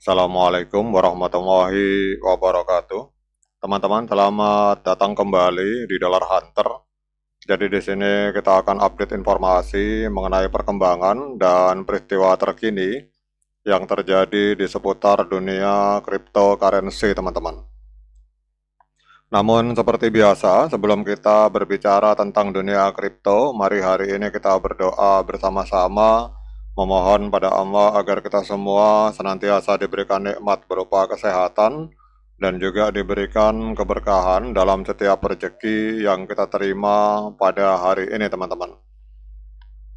Assalamualaikum warahmatullahi wabarakatuh. Teman-teman, selamat datang kembali di Dollar Hunter. Jadi di sini kita akan update informasi mengenai perkembangan dan peristiwa terkini yang terjadi di seputar dunia cryptocurrency, teman-teman. Namun seperti biasa, sebelum kita berbicara tentang dunia kripto, mari hari ini kita berdoa bersama-sama memohon pada Allah agar kita semua senantiasa diberikan nikmat berupa kesehatan dan juga diberikan keberkahan dalam setiap rezeki yang kita terima pada hari ini, teman-teman.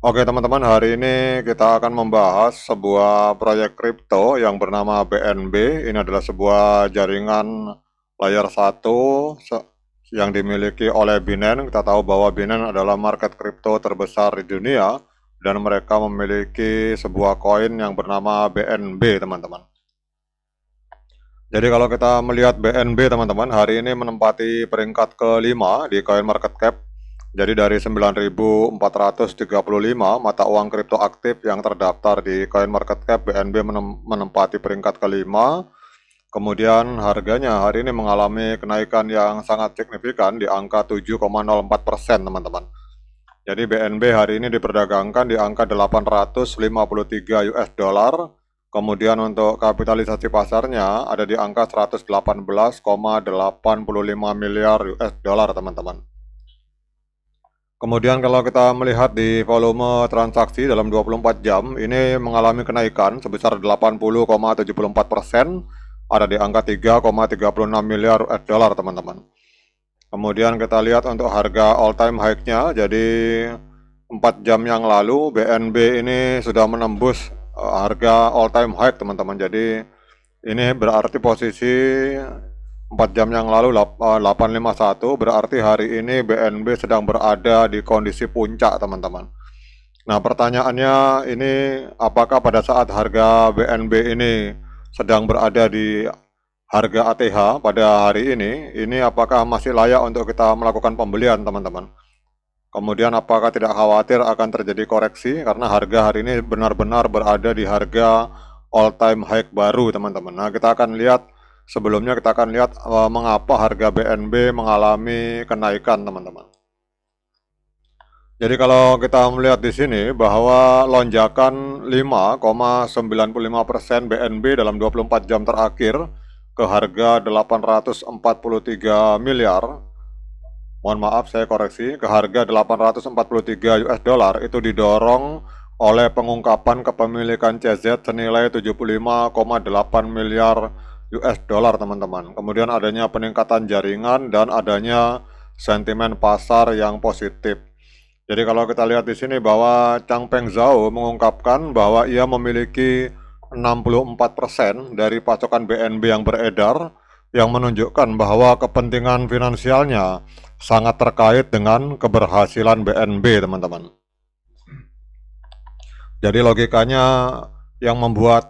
Oke teman-teman, hari ini kita akan membahas sebuah proyek kripto yang bernama BNB. Ini adalah sebuah jaringan layer 1 yang dimiliki oleh Binance. Kita tahu bahwa Binance adalah market kripto terbesar di dunia dan mereka memiliki sebuah koin yang bernama BNB, teman-teman. Jadi kalau kita melihat BNB, teman-teman, hari ini menempati peringkat kelima di coin market cap. Jadi dari 9.435 mata uang kripto aktif yang terdaftar di coin market cap, BNB menempati peringkat kelima. Kemudian harganya hari ini mengalami kenaikan yang sangat signifikan di angka 7,04%, teman-teman. Jadi BNB hari ini diperdagangkan di angka 853 US dollar. Kemudian untuk kapitalisasi pasarnya ada di angka 118,85 miliar US dollar, teman-teman. Kemudian kalau kita melihat di volume transaksi dalam 24 jam, ini mengalami kenaikan sebesar 80,74%, ada di angka 3,36 miliar US dollar, teman-teman. Kemudian kita lihat untuk harga all time high-nya, jadi 4 jam yang lalu BNB ini sudah menembus harga all time high, teman-teman. Jadi ini berarti posisi 4 jam yang lalu 851, berarti hari ini BNB sedang berada di kondisi puncak, teman-teman. Nah pertanyaannya ini, apakah pada saat harga BNB ini sedang berada di harga ATH pada hari ini apakah masih layak untuk kita melakukan pembelian, teman-teman? Kemudian apakah tidak khawatir akan terjadi koreksi karena harga hari ini benar-benar berada di harga all time high baru, teman-teman. Nah kita akan lihat, sebelumnya kita akan lihat mengapa harga BNB mengalami kenaikan, teman-teman. Jadi kalau kita melihat di sini bahwa lonjakan 5,95% BNB dalam 24 jam terakhir ke harga 843 miliar. Mohon maaf saya koreksi, ke harga 843 US dollar itu didorong oleh pengungkapan kepemilikan CZ senilai 75,8 miliar US dollar, teman-teman. Kemudian adanya peningkatan jaringan dan adanya sentimen pasar yang positif. Jadi kalau kita lihat di sini bahwa Changpeng Zhao mengungkapkan bahwa ia memiliki 64% dari pasokan BNB yang beredar, yang menunjukkan bahwa kepentingan finansialnya sangat terkait dengan keberhasilan BNB, teman-teman. Jadi logikanya yang membuat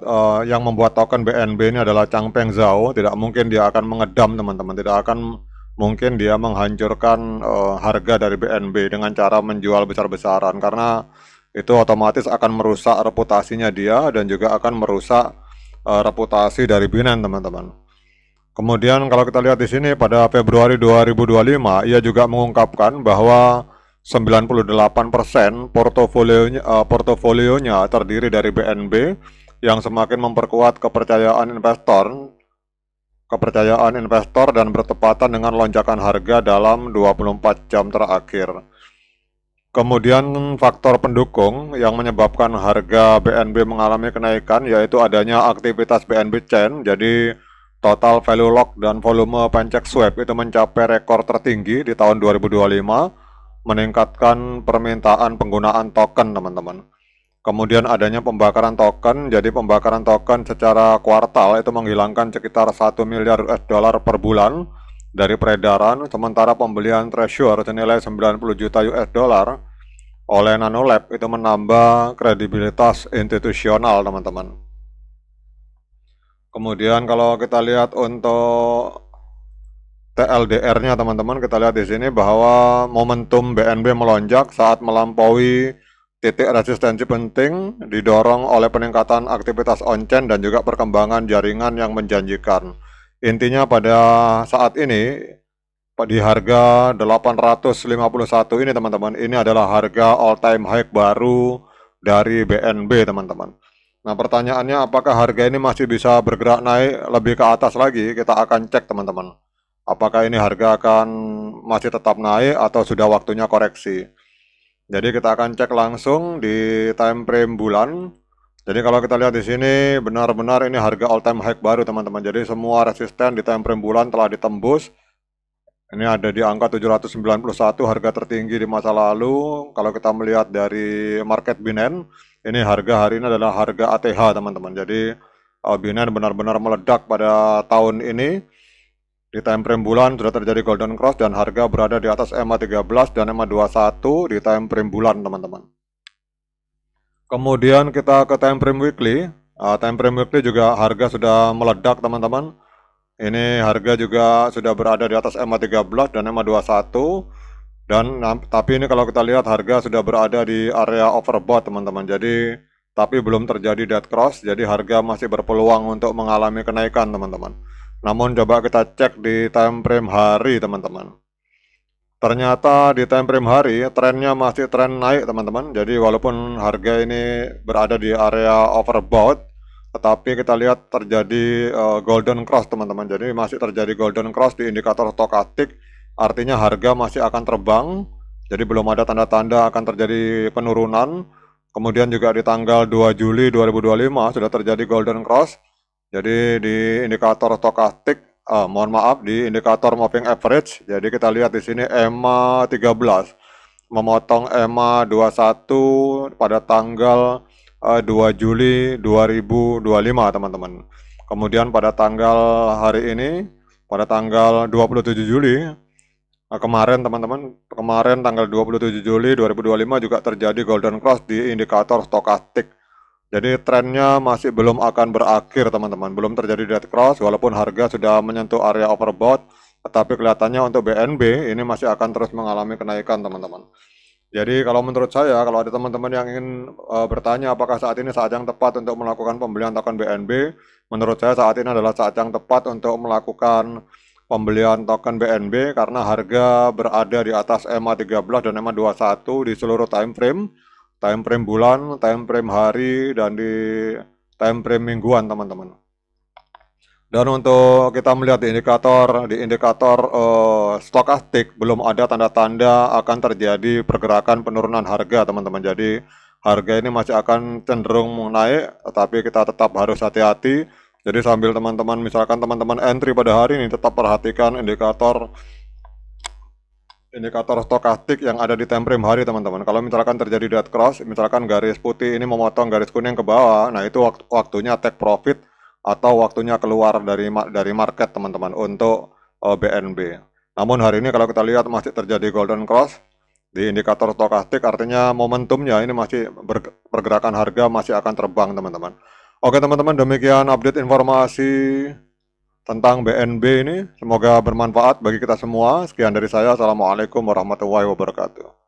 token BNB ini adalah Changpeng Zhao, tidak mungkin dia akan mengedam, teman-teman, tidak akan mungkin dia menghancurkan harga dari BNB dengan cara menjual besar-besaran, karena itu otomatis akan merusak reputasinya dia dan juga akan merusak reputasi dari Binance, teman-teman. Kemudian kalau kita lihat di sini pada Februari 2025 ia juga mengungkapkan bahwa 98% portofolionya terdiri dari BNB yang semakin memperkuat kepercayaan investor dan bertepatan dengan lonjakan harga dalam 24 jam terakhir. Kemudian faktor pendukung yang menyebabkan harga BNB mengalami kenaikan yaitu adanya aktivitas BNB Chain. Jadi total value lock dan volume pancake swap itu mencapai rekor tertinggi di tahun 2025, meningkatkan permintaan penggunaan token, teman-teman. Kemudian adanya pembakaran token, jadi pembakaran token secara kuartal itu menghilangkan sekitar 1 miliar US dollar per bulan dari peredaran, sementara pembelian treasure senilai 90 juta US dollar oleh Nanolab itu menambah kredibilitas institusional, teman-teman. Kemudian kalau kita lihat untuk TLDR-nya, teman-teman, kita lihat di sini bahwa momentum BNB melonjak saat melampaui titik resistensi penting didorong oleh peningkatan aktivitas on-chain dan juga perkembangan jaringan yang menjanjikan. Intinya pada saat ini di harga 851 ini teman-teman, ini adalah harga all time high baru dari BNB teman-teman. Nah pertanyaannya apakah harga ini masih bisa bergerak naik lebih ke atas lagi? Kita akan cek teman-teman. Apakah ini harga akan masih tetap naik atau sudah waktunya koreksi? Jadi kita akan cek langsung di time frame bulan. Jadi kalau kita lihat di sini benar-benar ini harga all time high baru teman-teman. Jadi semua resisten di time frame bulan telah ditembus. Ini ada di angka 791 harga tertinggi di masa lalu. Kalau kita melihat dari market Binance, ini harga hari ini adalah harga ATH teman-teman. Jadi Binance benar-benar meledak pada tahun ini. Di time frame bulan sudah terjadi golden cross dan harga berada di atas EMA13 dan EMA21 di time frame bulan teman-teman. Kemudian kita ke time frame weekly. Time frame weekly juga harga sudah meledak teman-teman. Ini harga juga sudah berada di atas EMA13 dan EMA21 dan tapi ini kalau kita lihat harga sudah berada di area overbought teman-teman. Jadi tapi belum terjadi dead cross, jadi harga masih berpeluang untuk mengalami kenaikan teman-teman. Namun coba kita cek di time frame hari teman-teman. Ternyata di time frame hari trennya masih tren naik teman-teman. Jadi walaupun harga ini berada di area overbought, tetapi kita lihat terjadi golden cross teman-teman. Jadi masih terjadi golden cross di indikator stokastik, artinya harga masih akan terbang. Jadi belum ada tanda-tanda akan terjadi penurunan. Kemudian juga di tanggal 2 Juli 2025 sudah terjadi golden cross. Jadi di indikator stokastik, di indikator moving average. Jadi kita lihat di sini EMA 13 memotong EMA 21 pada tanggal 2 Juli 2025 teman-teman. Kemudian pada tanggal hari ini, pada tanggal 27 Juli kemarin teman-teman, kemarin tanggal 27 Juli 2025 juga terjadi golden cross di indikator stokastik. Jadi trennya masih belum akan berakhir teman-teman, belum terjadi dead cross walaupun harga sudah menyentuh area overbought, tetapi kelihatannya untuk BNB ini masih akan terus mengalami kenaikan teman-teman. Jadi kalau menurut saya, kalau ada teman-teman yang ingin bertanya apakah saat ini saat yang tepat untuk melakukan pembelian token BNB, menurut saya saat ini adalah saat yang tepat untuk melakukan pembelian token BNB karena harga berada di atas EMA13 dan EMA21 di seluruh time frame bulan, time frame hari, dan di time frame mingguan teman-teman. Dan untuk kita melihat di indikator stokastik belum ada tanda-tanda akan terjadi pergerakan penurunan harga teman-teman. Jadi harga ini masih akan cenderung naik, tetapi kita tetap harus hati-hati. Jadi sambil teman-teman misalkan teman-teman entry pada hari ini tetap perhatikan indikator stokastik yang ada di time frame hari teman-teman. Kalau misalkan terjadi dead cross, misalkan garis putih ini memotong garis kuning ke bawah, nah itu waktunya take profit atau waktunya keluar dari market teman-teman untuk BNB. Namun hari ini kalau kita lihat masih terjadi golden cross di indikator stokastik, artinya momentumnya ini masih pergerakan harga masih akan terbang teman-teman. Oke teman-teman, demikian update informasi tentang BNB ini. Semoga bermanfaat bagi kita semua. Sekian dari saya. Assalamualaikum warahmatullahi wabarakatuh.